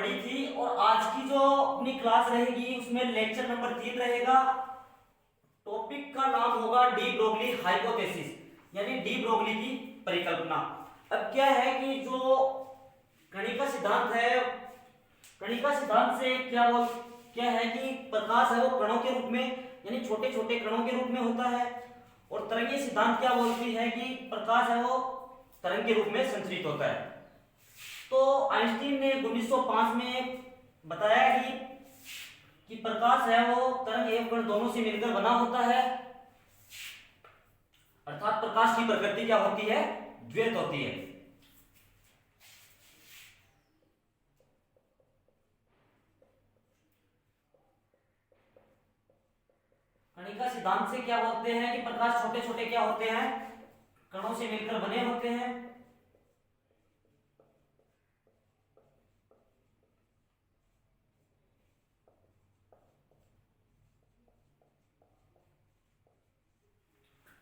बड़ी थी और आज की जो अपनी क्लास रहेगी उसमें लेक्चर नंबर 3 रहेगा। टॉपिक का नाम होगा डी ब्रोगली हाइपोथेसिस, यानी डी ब्रोगली की परिकल्पना। अब क्या है कि जो कणिका सिद्धांत है, कणिका सिद्धांत से क्या है कि प्रकाश है वो कणों के रूप में यानी छोटे छोटे कणों के रूप में होता है, और तरंगीय सिद्धांत क्या बोलती है कि प्रकाश है वो तरंग के रूप में संचरित होता है। तो आइंस्टीन ने 1905 में बताया कि प्रकाश है वो तरंग एवं कण दोनों से मिलकर बना होता है, अर्थात प्रकाश की प्रकृति क्या होती है, द्वैत होती है। कणिका सिद्धांत से क्या बोलते हैं कि प्रकाश छोटे छोटे क्या होते हैं, कणों से मिलकर बने होते हैं।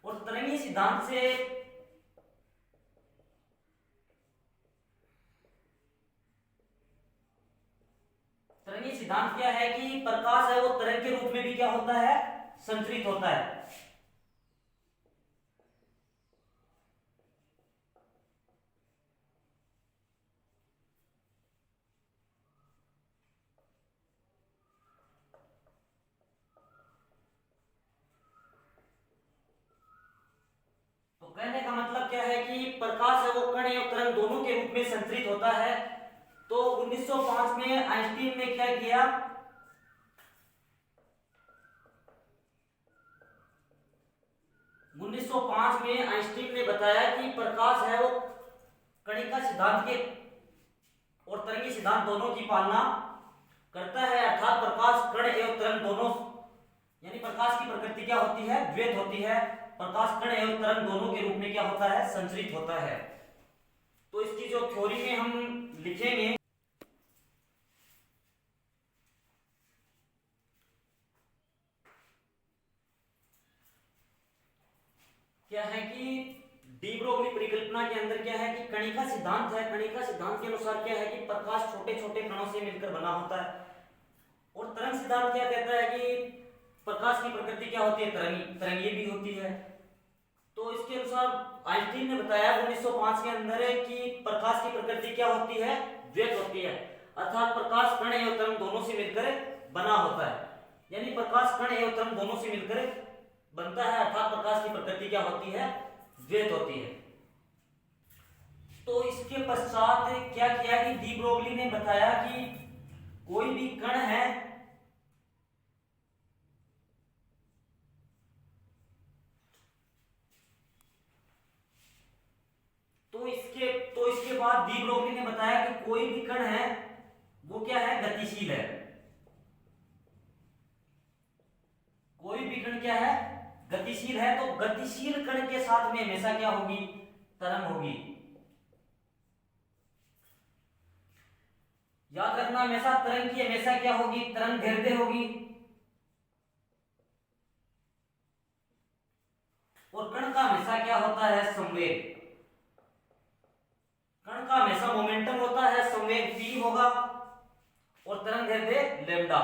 और तरंगीय सिद्धांत से क्या है कि प्रकाश है वो तरंग के रूप में भी क्या होता है, संचरित होता है। तो कहने का मतलब क्या है कि प्रकाश है वो कण और तरंग दोनों के रूप में संचरित होता है। तो 1905 में आइंस्टीन ने क्या किया, आइंस्टीन ने बताया कि प्रकाश है वो कणिका सिद्धांत के और तरंगी सिद्धांत दोनों की पालना करता है, अर्थात प्रकाश कण एवं तरंग दोनों यानी प्रकाश की प्रकृति क्या होती है, द्वैत होती है। प्रकाश कण एवं तरंग दोनों के रूप में क्या होता है, संचरित होता है। तो इसकी जो थ्योरी में हम लिखेंगे क्या है कि डी ब्रोगली परिकल्पना के अंदर क्या है कि कणिका सिद्धांत है, कणिका सिद्धांत के अनुसार क्या है कि प्रकाश छोटे छोटे कणों से मिलकर बना होता है। और तरंग सिद्धांत क्या कहता है कि प्रकाश की प्रकृति क्या होती है, तरंगीय भी होती है। तो इसके अनुसार आइंस्टीन ने बताया 1905 के अंदर कि प्रकाश की प्रकृति क्या होती है, द्वैत होती है, अर्थात प्रकाश कण एवं तरंग दोनों से मिलकर बना होता है। यानी प्रकाश कण एवं तरंग दोनों से मिलकर बनता है, अर्थात प्रकाश की प्रकृति क्या होती है, द्वैत होती है। तो इसके पश्चात क्या किया कि डी ब्रोगली ने बताया कि कोई भी कण है तो इसके बाद डी ब्रोगली ने बताया कि कोई भी कण है वो क्या है, गतिशील है। कोई भी कण क्या है, गतिशील है। तो गतिशील कण के साथ में हमेशा क्या होगी, तरंग होगी। याद रखना हमेशा तरंग की हमेशा क्या होगी, तरंग दैर्ध्य होगी। और कण का हमेशा क्या होता है, संवेग। कण का हमेशा मोमेंटम होता है, संवेग v होगा और तरंग दैर्ध्य लैम्डा।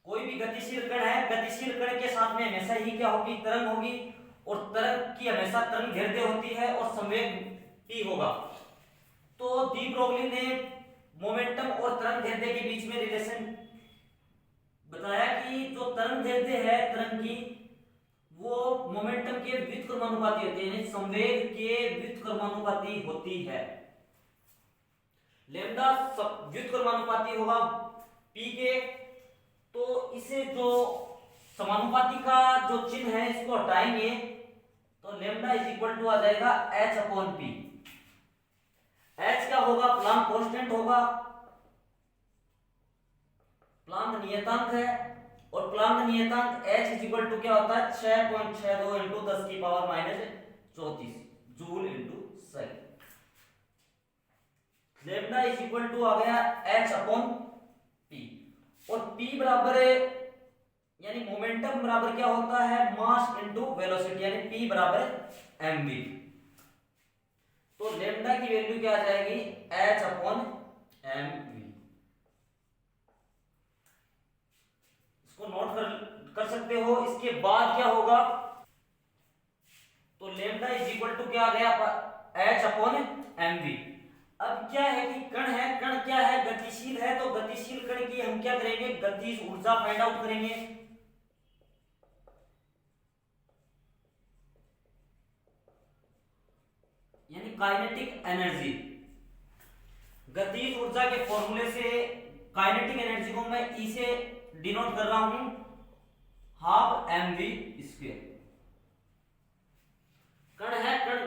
कोई भी गतिशील कण है, गतिशील कण के साथ में हमेशा ही क्या होगी, तरंग होगी, और तरंग की हमेशा तरंग दैर्ध्य होती है और संवेग p होगा। तो डी ब्रोगली ने मोमेंटम और तरंग दैर्ध्य के बीच में रिलेशन बताया कि जो तरंग दैर्ध्य है तरंग की, वो मोमेंटम के व्युत्क्रमानुपाती होती है, यानी संवेग के व्युत्क्रमानुपाती होती है। लैम्डा व्युत्क्रमानुपाती होगा p के। तो इसे जो समानुपाती का जो चिन्ह है इसको हटाएंगे तो लैम्डा इज इक्वल टू आ जाएगा h अपॉन p। h क्या होगा, प्लांक कांस्टेंट होगा, प्लांक नियतांक है, और प्लांक नियतांक h इज इक्वल टू क्या होता है, 6.62 इंटू 10 की power -34 joule into second. Lambda is equal to आ गया h अपॉन p, और p बराबर यानी मोमेंटम बराबर क्या होता है, मास इंटू वेलोसिटी, यानी p बराबर mv। तो लैम्डा की वैल्यू क्या आ जाएगी, h अपॉन mv। इसको नोट कर सकते हो। इसके बाद क्या होगा, तो लेमडा इज इक्वल टू क्या आ गया, h अपॉन mv। अब क्या है कि कण है, कण क्या है, गतिशील है, तो गतिशील कण की हम क्या करेंगे, गतिज ऊर्जा फाइंड आउट करेंगे। यानी काइनेटिक एनर्जी। गतिज ऊर्जा के फॉर्मूले से काइनेटिक एनर्जी को मैं ई से डिनोट कर रहा हूं, हाफ mv स्क्वायर। कण है, कण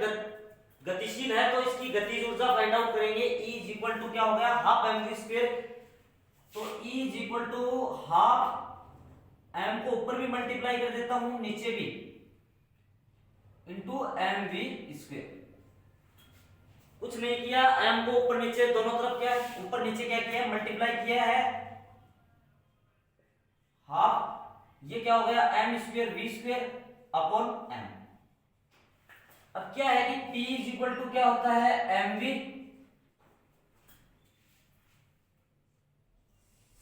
गतिशील है, तो इसकी गतिज ऊर्जा फाइंड आउट करेंगे। E इज इक्वल टू क्या हो गया, हाफ mv स्क्वायर। तो E is equal to half m को ऊपर भी मल्टीप्लाई कर देता हूं, नीचे भी, इंटू mv स्क्वायर। कुछ नहीं किया, m को ऊपर नीचे दोनों तरफ क्या है, ऊपर नीचे क्या किया है, मल्टीप्लाई किया है, हाफ, ये क्या हो गया, m square v square upon m। अब क्या है कि P इज इक्वल टू क्या होता है, mv।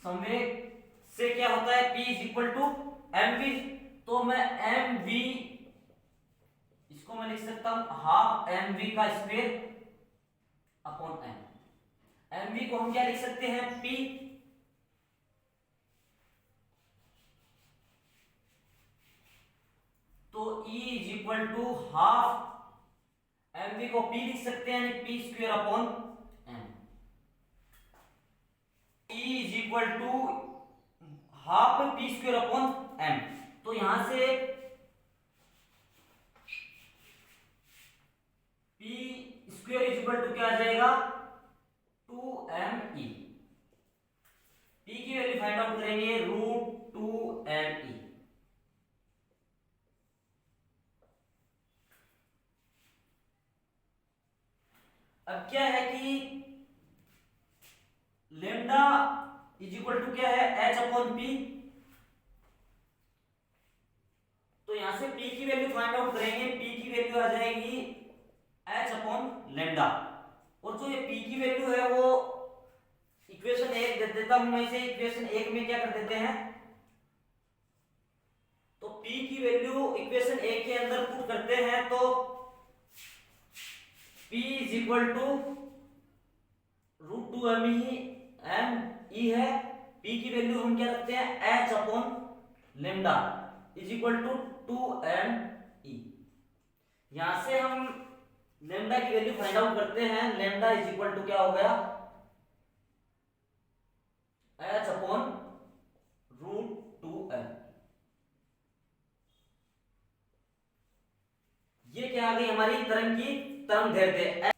संवेग से क्या होता है, P is equal to mv। तो मैं mv, इसको मैं लिख सकता हूं हाफ mv का स्क्वायर अपॉन m। mv को हम क्या लिख सकते हैं, P। तो E is equal to half mv को p लिख सकते हैं, यानी p square upon m। E is equal to half p square upon m। तो यहां से p square is equal to क्या आ जाएगा, 2me। p की वैल्यू फाइंड आउट करेंगे, √2me। अब क्या है कि लेमडा इज इक्वल टू क्या है, h अपॉन p। तो यहां से p की वैल्यू फाइंड आउट करेंगे, p की वैल्यू आ जाएगी h अपॉन लेमडा। और जो ये p की वैल्यू है वो इक्वेशन 1 दे देता हूं मैं इसे। इक्वेशन 1 में क्या कर देते हैं, तो p की वैल्यू इक्वेशन 1 के अंदर पुट करते हैं, तो P is equal to √2me है। P की वैल्यू हम क्या रखते हैं, h upon lambda is equal to 2me। यहां से हम लेमडा की वैल्यू फाइंड आउट करते हैं। लेमडा इज इक्वल टू क्या हो गया, h अपॉन √2m। ये क्या आ गई हमारी तरंग की तरंग दैर्ध्य।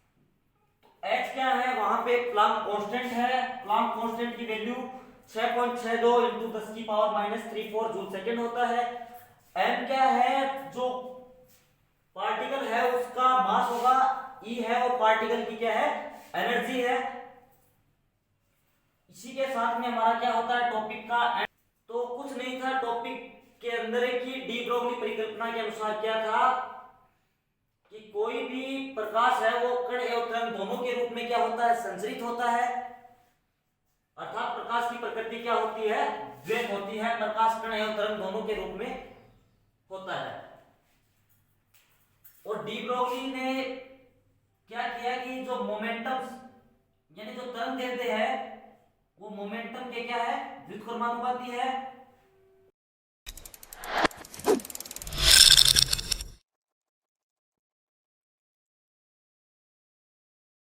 h क्या है, वहां पे प्लांक कांस्टेंट है। प्लांक कांस्टेंट की वैल्यू 6.62 इंटू 10 की पावर -34 जूल सेकेंड होता है। m क्या है, जो पार्टिकल है उसका मास होगा, E है वो पार्टिकल की क्या है, एनर्जी है। इसी के साथ में हमारा क्या होता है, टॉपिक का एंड। तो कुछ नहीं था, टॉपिक के अंदर है कि डी ब्रोगली परिकल्पना के अनुसार क्या था कि कोई भी प्रकाश है वो कण एवं तरंग दोनों के रूप में क्या होता है, संचरित होता है। अर्थात प्रकाश की प्रकृति क्या होती है, द्वैत होती है। प्रकाश कण एवं तरंग दोनों के रूप में होता है। और डी ब्रोगली ने क्या किया कि जो मोमेंटम यानी जो तरंग दैर्ध्य है वो मोमेंटम के क्या है, व्युत्क्रमानुपाती है।